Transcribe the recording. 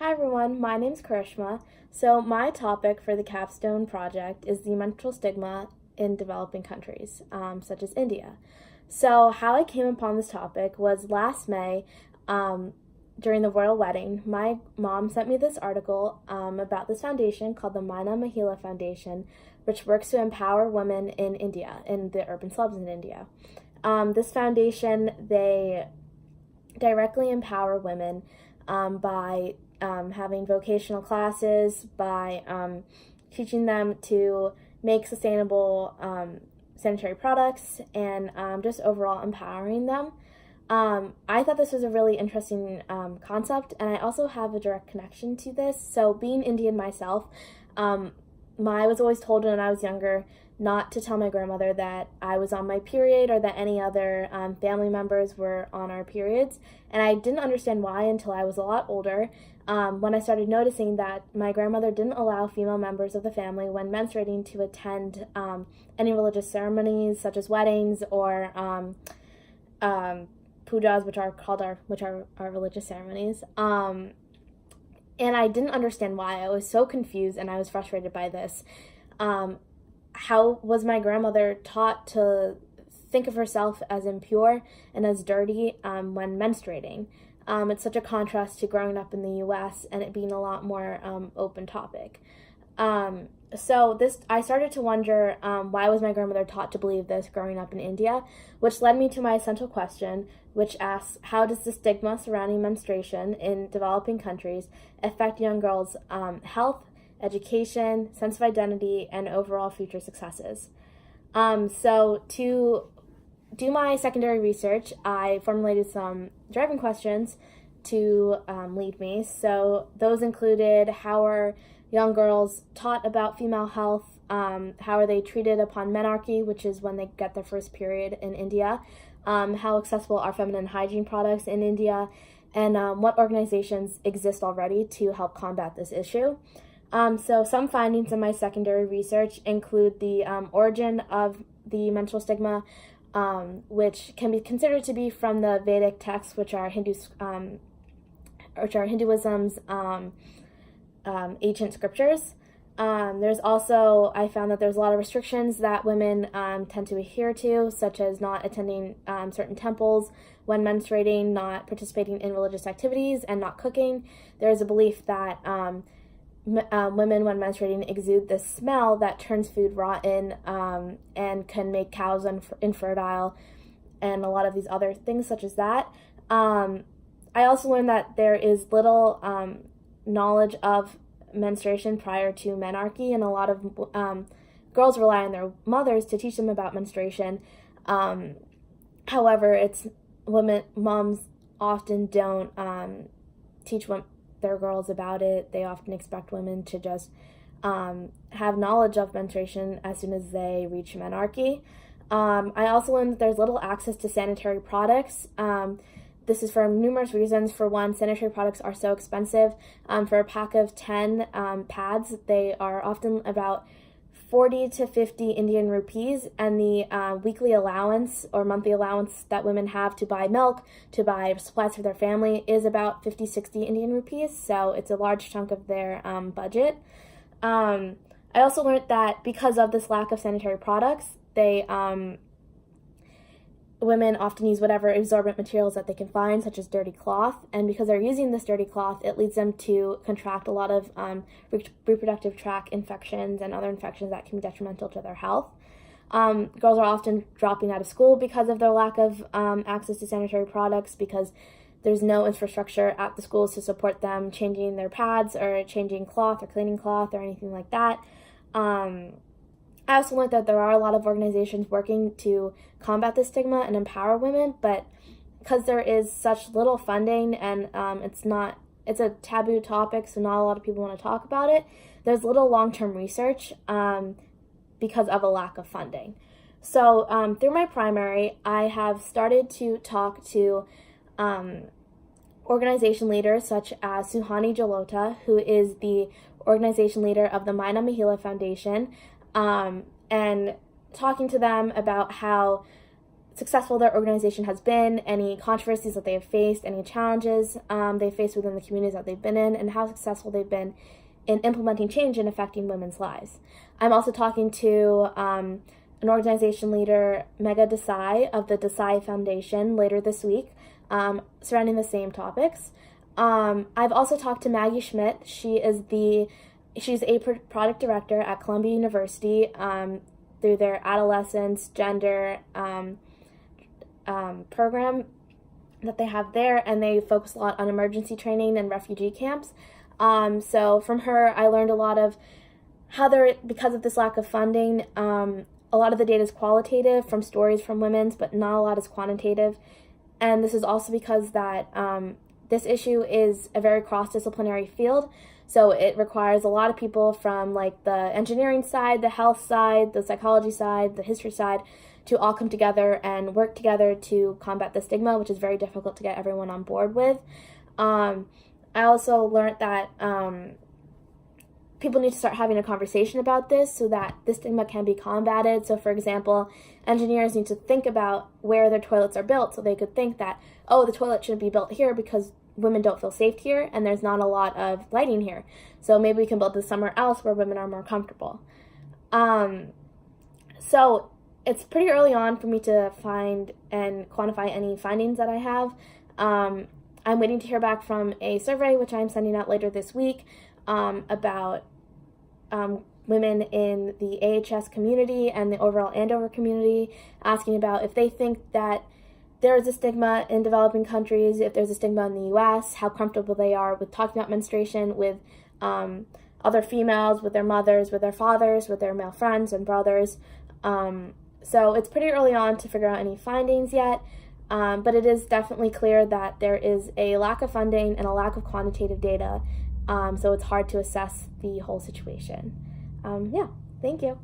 Hi everyone, my name's Karishma. So my topic for the Capstone project is the menstrual stigma in developing countries, such as India. So how I came upon this topic was last May, during the royal wedding. My mom sent me this article about this foundation called the Maina Mahila Foundation, which works to empower women in India, in the urban slums in India. This foundation, they directly empower women by having vocational classes, by teaching them to make sustainable sanitary products, and just overall empowering them. I thought this was a really interesting concept, and I also have a direct connection to this. So being Indian myself, I was always told when I was younger not to tell my grandmother that I was on my period or that any other family members were on our periods. And I didn't understand why until I was a lot older, when I started noticing that my grandmother didn't allow female members of the family when menstruating to attend any religious ceremonies such as weddings or pujas, which are our religious ceremonies. And I didn't understand why. I was so confused and I was frustrated by this. How was my grandmother taught to think of herself as impure and as dirty when menstruating? It's such a contrast to growing up in the U.S. and it being a lot more open topic. I started to wonder why was my grandmother taught to believe this growing up in India, which led me to my essential question, which asks, how does the stigma surrounding menstruation in developing countries affect young girls' health, education, sense of identity, and overall future successes? So to do my secondary research, I formulated some driving questions to lead me. So those included, how are young girls taught about female health? How are they treated upon menarche, which is when they get their first period in India? How accessible are feminine hygiene products in India? And what organizations exist already to help combat this issue? So some findings in my secondary research include the origin of the menstrual stigma, which can be considered to be from the Vedic texts, which are Hinduism's ancient scriptures. I found that there's a lot of restrictions that women tend to adhere to, such as not attending certain temples when menstruating, not participating in religious activities, and not cooking. There's a belief that women, when menstruating, exude this smell that turns food rotten and can make cows infertile, and a lot of these other things such as that. I also learned that there is little knowledge of menstruation prior to menarche, and a lot of girls rely on their mothers to teach them about menstruation. However, moms often don't teach their girls about it. They often expect women to just have knowledge of menstruation as soon as they reach menarche. I also learned that there's little access to sanitary products. This is for numerous reasons. For one, sanitary products are so expensive. For a pack of 10 pads, they are often about 40 to 50 Indian rupees, and the weekly allowance or monthly allowance that women have to buy milk, to buy supplies for their family, is about 50, 60 Indian rupees, so it's a large chunk of their budget. I also learned that because of this lack of sanitary products, women often use whatever absorbent materials that they can find, such as dirty cloth, and because they're using this dirty cloth, it leads them to contract a lot of reproductive tract infections and other infections that can be detrimental to their health. Girls are often dropping out of school because of their lack of access to sanitary products, because there's no infrastructure at the schools to support them changing their pads or changing cloth or cleaning cloth or anything like that. I also learned that there are a lot of organizations working to combat this stigma and empower women, but because there is such little funding and it's a taboo topic, so not a lot of people want to talk about it, there's little long-term research because of a lack of funding. So through my primary, I have started to talk to organization leaders such as Suhani Jalota, who is the organization leader of the Maina Mahila Foundation, and talking to them about how successful their organization has been, any controversies that they have faced, any challenges they faced within the communities that they've been in, and how successful they've been in implementing change and affecting women's lives. I'm also talking to an organization leader, Megha Desai of the Desai Foundation, later this week, surrounding the same topics. I've also talked to Maggie Schmidt. She's a product director at Columbia University through their adolescence gender program that they have there, and they focus a lot on emergency training and refugee camps. So from her, I learned a lot of how because of this lack of funding, a lot of the data is qualitative from stories from women's, but not a lot is quantitative. And this is also because that this issue is a very cross-disciplinary field. So it requires a lot of people from like the engineering side, the health side, the psychology side, the history side, to all come together and work together to combat the stigma, which is very difficult to get everyone on board with. I also learned that people need to start having a conversation about this so that the stigma can be combated. So for example, engineers need to think about where their toilets are built, so they could think that, oh, the toilet shouldn't be built here because women don't feel safe here and there's not a lot of lighting here. So maybe we can build this somewhere else where women are more comfortable. So it's pretty early on for me to find and quantify any findings that I have. I'm waiting to hear back from a survey, which I'm sending out later this week, about women in the AHS community and the overall Andover community, asking about if they think that there is a stigma in developing countries, if there's a stigma in the U.S., how comfortable they are with talking about menstruation with other females, with their mothers, with their fathers, with their male friends and brothers. So it's pretty early on to figure out any findings yet, but it is definitely clear that there is a lack of funding and a lack of quantitative data, so it's hard to assess the whole situation. Yeah, thank you.